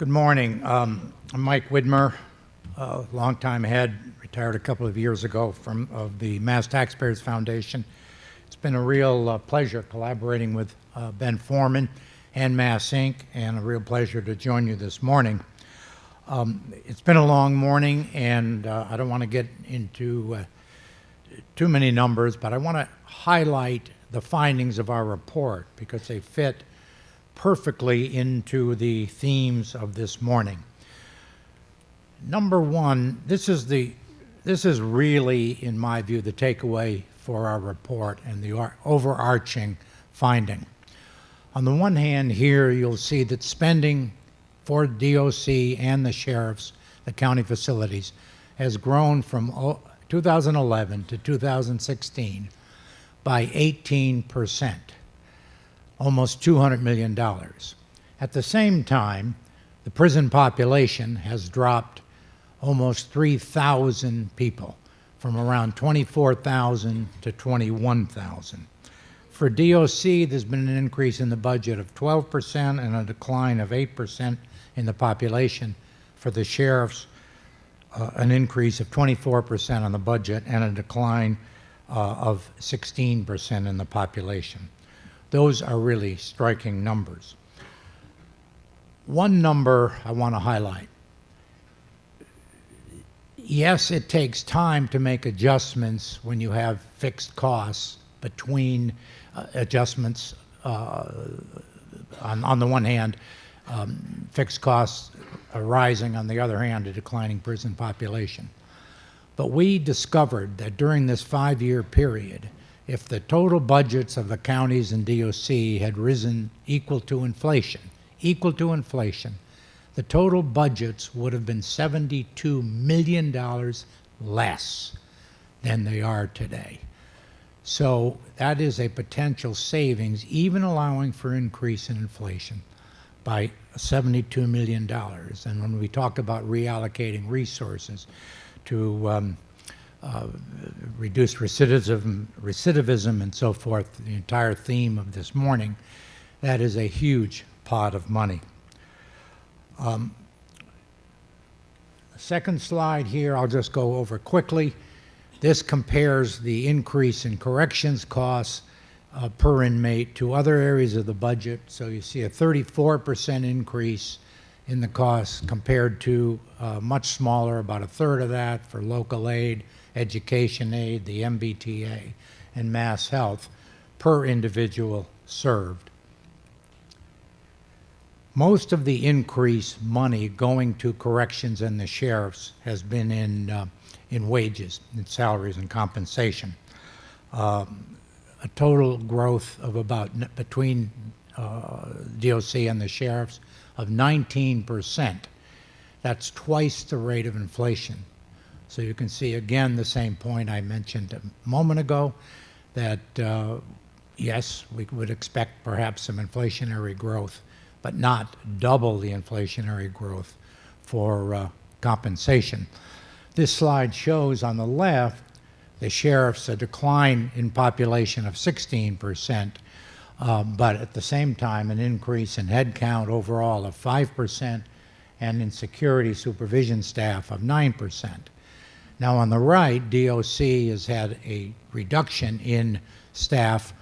Good morning. I'm Mike Widmer, longtime head, retired a couple of years ago of the Mass Taxpayers Foundation. It's been a real pleasure collaborating with Ben Forman and Mass Inc., and a real pleasure to join you this morning. It's been a long morning, and I don't want to get into too many numbers, but I want to highlight the findings of our report because they fit perfectly into the themes of this morning. Number one, this is really, in my view, the takeaway for our report and the overarching finding. On the one hand, here you'll see that spending for DOC and the sheriffs, the county facilities, has grown from 2011 to 2016 by 18%. Almost $200 million. At the same time, the prison population has dropped almost 3,000 people, from around 24,000 to 21,000. For DOC, there's been an increase in the budget of 12% and a decline of 8% in the population. For the sheriffs, an increase of 24% on the budget and a decline of 16% in the population. Those are really striking numbers. One number I want to highlight. Yes, it takes time to make adjustments when you have fixed costs between adjustments. On the one hand, fixed costs are rising, on the other hand, a declining prison population. But we discovered that during this 5-year period, if the total budgets of the counties and DOC had risen equal to inflation, the total budgets would have been $72 million less than they are today. So that is a potential savings, even allowing for increase in inflation, by $72 million. And when we talk about reallocating resources to reduce recidivism and so forth, the entire theme of this morning, that is a huge pot of money. The second slide here, I'll just go over quickly. This compares the increase in corrections costs per inmate to other areas of the budget. So you see a 34% increase in the costs compared to much smaller, about a third of that for local aid, education aid, the MBTA, and mass health per individual served. Most of the increased money going to corrections and the sheriffs has been in wages, in salaries and compensation. A total growth of about, between DOC and the sheriffs, of 19%. That's twice the rate of inflation. So you can see again the same point I mentioned a moment ago, that yes, we would expect perhaps some inflationary growth, but not double the inflationary growth for compensation. This slide shows on the left the sheriffs a decline in population of 16%, but at the same time an increase in headcount overall of 5% and in security supervision staff of 9%. Now on the right, DOC has had a reduction in staff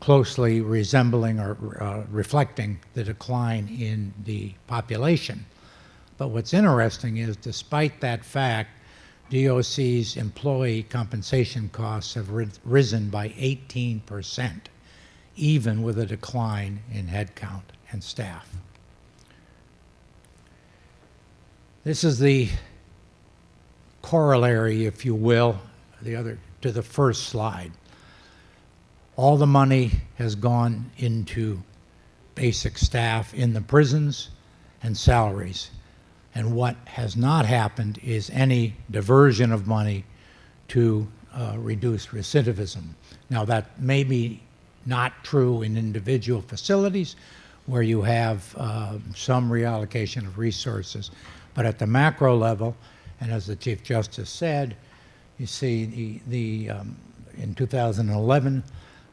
closely resembling or reflecting the decline in the population. But what's interesting is, despite that fact, DOC's employee compensation costs have risen by 18%, even with a decline in headcount and staff. This is the corollary, if you will, to the first slide. All the money has gone into basic staff in the prisons and salaries. And what has not happened is any diversion of money to reduce recidivism. Now that may be not true in individual facilities where you have some reallocation of resources, but at the macro level, and as the Chief Justice said, you see in 2011,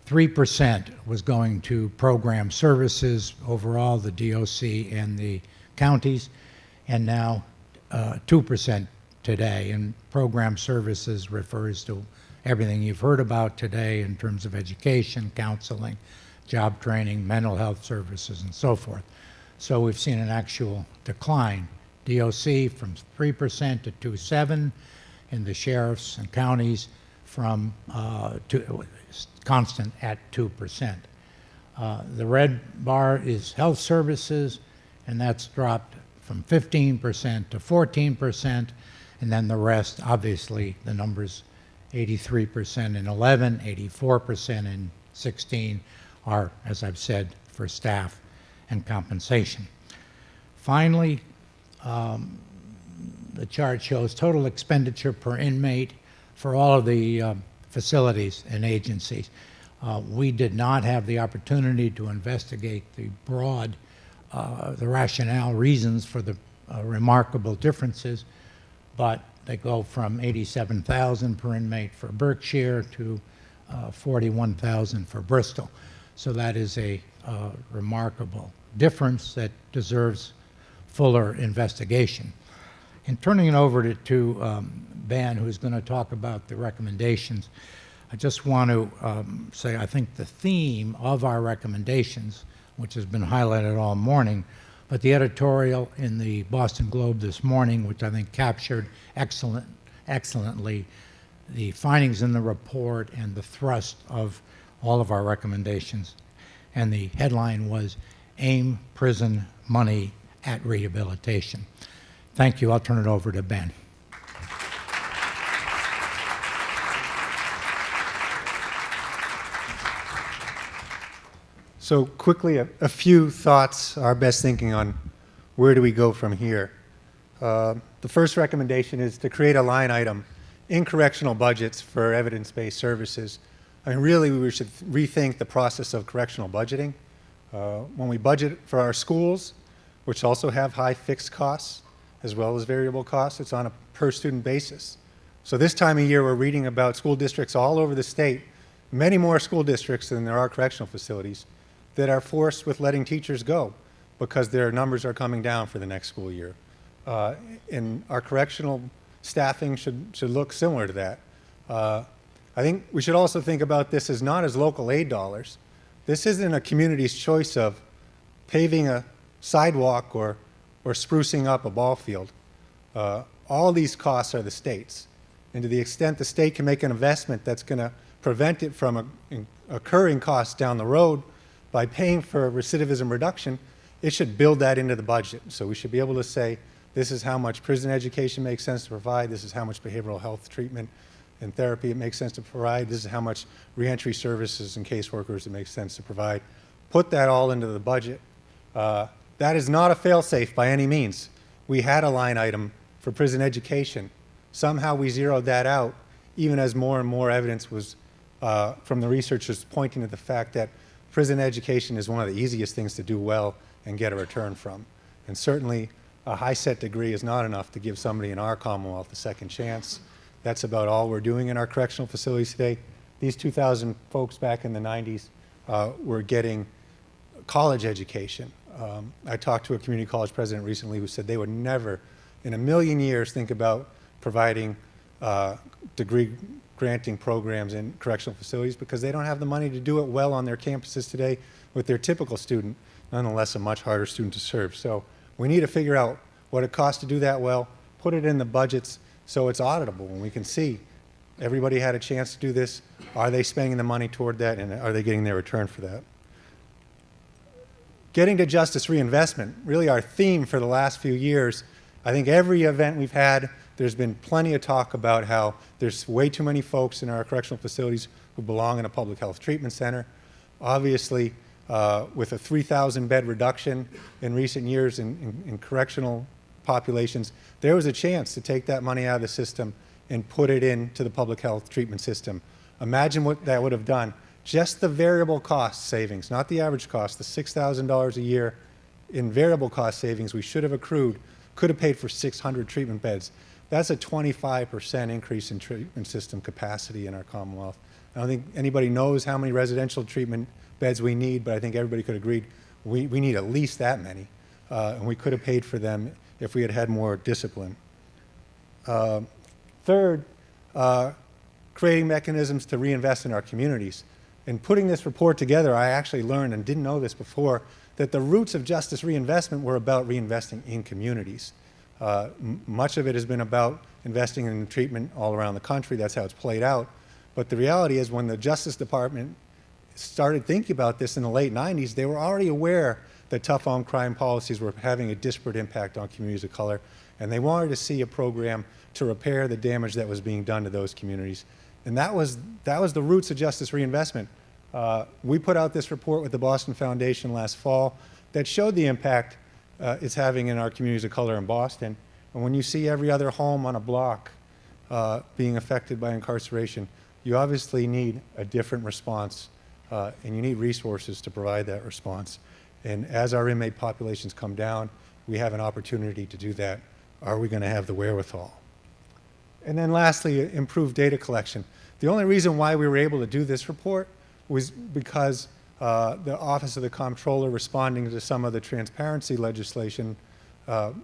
3% was going to program services overall, the DOC and the counties, and now 2% today. And program services refers to everything you've heard about today in terms of education, counseling, job training, mental health services, and so forth. So we've seen an actual decline. DOC from 3% to 2.7%, and the sheriffs and counties from constant at 2%. The red bar is health services, and that's dropped from 15% to 14%, and then the rest, obviously, the numbers 83% in 11, 84% in 16 are, as I've said, for staff and compensation. Finally, the chart shows total expenditure per inmate for all of the facilities and agencies. We did not have the opportunity to investigate the broad, the rationale, reasons for the remarkable differences, but they go from $87,000 per inmate for Berkshire to $41,000 for Bristol. So that is a remarkable difference that deserves fuller investigation. In turning it over to Ben, who's going to talk about the recommendations, I just want to say I think the theme of our recommendations, which has been highlighted all morning, but the editorial in the Boston Globe this morning, which I think captured excellently the findings in the report and the thrust of all of our recommendations. And the headline was, "Aim Prison Money at Rehabilitation." Thank you. I'll turn it over to Ben. So quickly, a few thoughts, our best thinking on where do we go from here. The first recommendation is to create a line item in correctional budgets for evidence-based services. I mean, really, we should rethink the process of correctional budgeting. When we budget for our schools, which also have high fixed costs as well as variable costs, it's on a per-student basis. So this time of year, we're reading about school districts all over the state, many more school districts than there are correctional facilities, that are forced with letting teachers go because their numbers are coming down for the next school year. And our correctional staffing should look similar to that. I think we should also think about this as not as local aid dollars. This isn't a community's choice of paving a sidewalk or sprucing up a ball field. All these costs are the state's. And to the extent the state can make an investment that's going to prevent it from occurring costs down the road by paying for recidivism reduction, it should build that into the budget. So we should be able to say, this is how much prison education makes sense to provide, this is how much behavioral health treatment and therapy it makes sense to provide, this is how much reentry services and caseworkers it makes sense to provide. Put that all into the budget. That is not a fail-safe by any means. We had a line item for prison education. Somehow we zeroed that out, even as more and more evidence was from the researchers pointing to the fact that prison education is one of the easiest things to do well and get a return from. And certainly a high-set degree is not enough to give somebody in our Commonwealth a second chance. That's about all we're doing in our correctional facilities today. These 2,000 folks back in the 90s were getting college education. I talked to a community college president recently who said they would never in a million years think about providing degree granting programs in correctional facilities because they don't have the money to do it well on their campuses today with their typical student, nonetheless a much harder student to serve. So we need to figure out what it costs to do that well, put it in the budgets so it's auditable and we can see everybody had a chance to do this. Are they spending the money toward that and are they getting their return for that? Getting to justice reinvestment, really our theme for the last few years. I think every event we've had, there's been plenty of talk about how there's way too many folks in our correctional facilities who belong in a public health treatment center. Obviously, with a 3,000 bed reduction in recent years in correctional populations, there was a chance to take that money out of the system and put it into the public health treatment system. Imagine what that would have done. Just the variable cost savings, not the average cost, the $6,000 a year in variable cost savings we should have accrued could have paid for 600 treatment beds. That's a 25% increase in treatment system capacity in our Commonwealth. I don't think anybody knows how many residential treatment beds we need, but I think everybody could agree we need at least that many. and we could have paid for them if we had had more discipline. Third, creating mechanisms to reinvest in our communities. In putting this report together, I actually learned, and didn't know this before, that the roots of justice reinvestment were about reinvesting in communities. Much of it has been about investing in treatment all around the country. That's how it's played out. But the reality is, when the Justice Department started thinking about this in the late 90s, they were already aware that tough on crime policies were having a disparate impact on communities of color, and they wanted to see a program to repair the damage that was being done to those communities. And that was the roots of justice reinvestment. We put out this report with the Boston Foundation last fall that showed the impact it's having in our communities of color in Boston. And when you see every other home on a block being affected by incarceration, you obviously need a different response, and you need resources to provide that response. And as our inmate populations come down, we have an opportunity to do that. Are we going to have the wherewithal? And then lastly, improved data collection. The only reason why we were able to do this report was because the Office of the Comptroller, responding to some of the transparency legislation,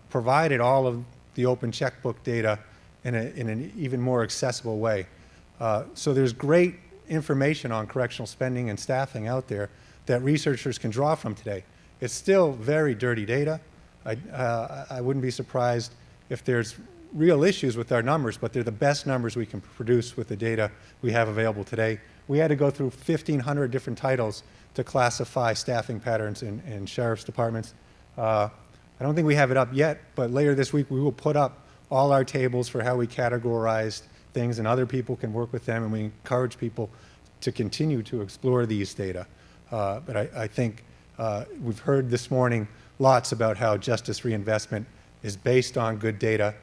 provided all of the open checkbook data in an even more accessible way. So there's great information on correctional spending and staffing out there that researchers can draw from today. It's still very dirty data. I wouldn't be surprised if there's real issues with our numbers, but they're the best numbers we can produce with the data we have available today. We had to go through 1,500 different titles to classify staffing patterns in sheriff's departments. I don't think we have it up yet, but later this week we will put up all our tables for how we categorized things, and other people can work with them, and we encourage people to continue to explore these data. But I think we've heard this morning lots about how justice reinvestment is based on good data.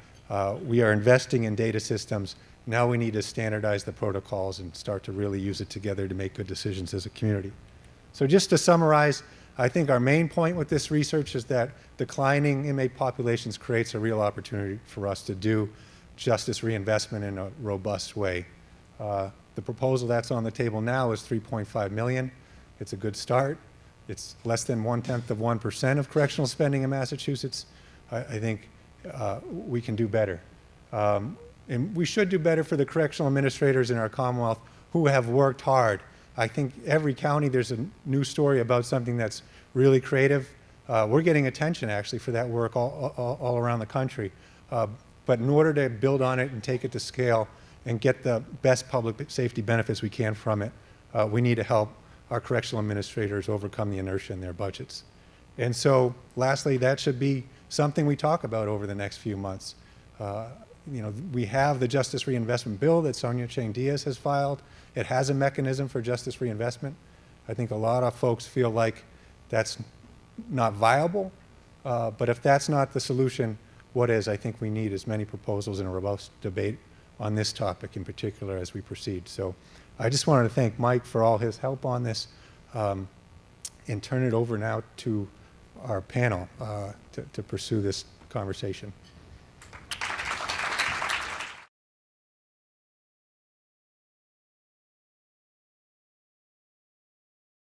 We are investing in data systems. Now we need to standardize the protocols and start to really use it together to make good decisions as a community. So just to summarize, I think our main point with this research is that declining inmate populations creates a real opportunity for us to do justice reinvestment in a robust way. The proposal that's on the table now is $3.5 million. It's a good start. It's less than 0.1% of correctional spending in Massachusetts. I think we can do better. And we should do better for the correctional administrators in our Commonwealth who have worked hard. I think every county there's a new story about something that's really creative. We're getting attention actually for that work all around the country. But in order to build on it and take it to scale and get the best public safety benefits we can from it, we need to help our correctional administrators overcome the inertia in their budgets. And so lastly, that should be something we talk about over the next few months. We have the Justice Reinvestment Bill that Sonia Chang Diaz has filed. It has a mechanism for justice reinvestment. I think a lot of folks feel like that's not viable, but if that's not the solution, what is? I think we need as many proposals and a robust debate on this topic in particular as we proceed. So I just wanted to thank Mike for all his help on this, and turn it over now to our panel to pursue this conversation.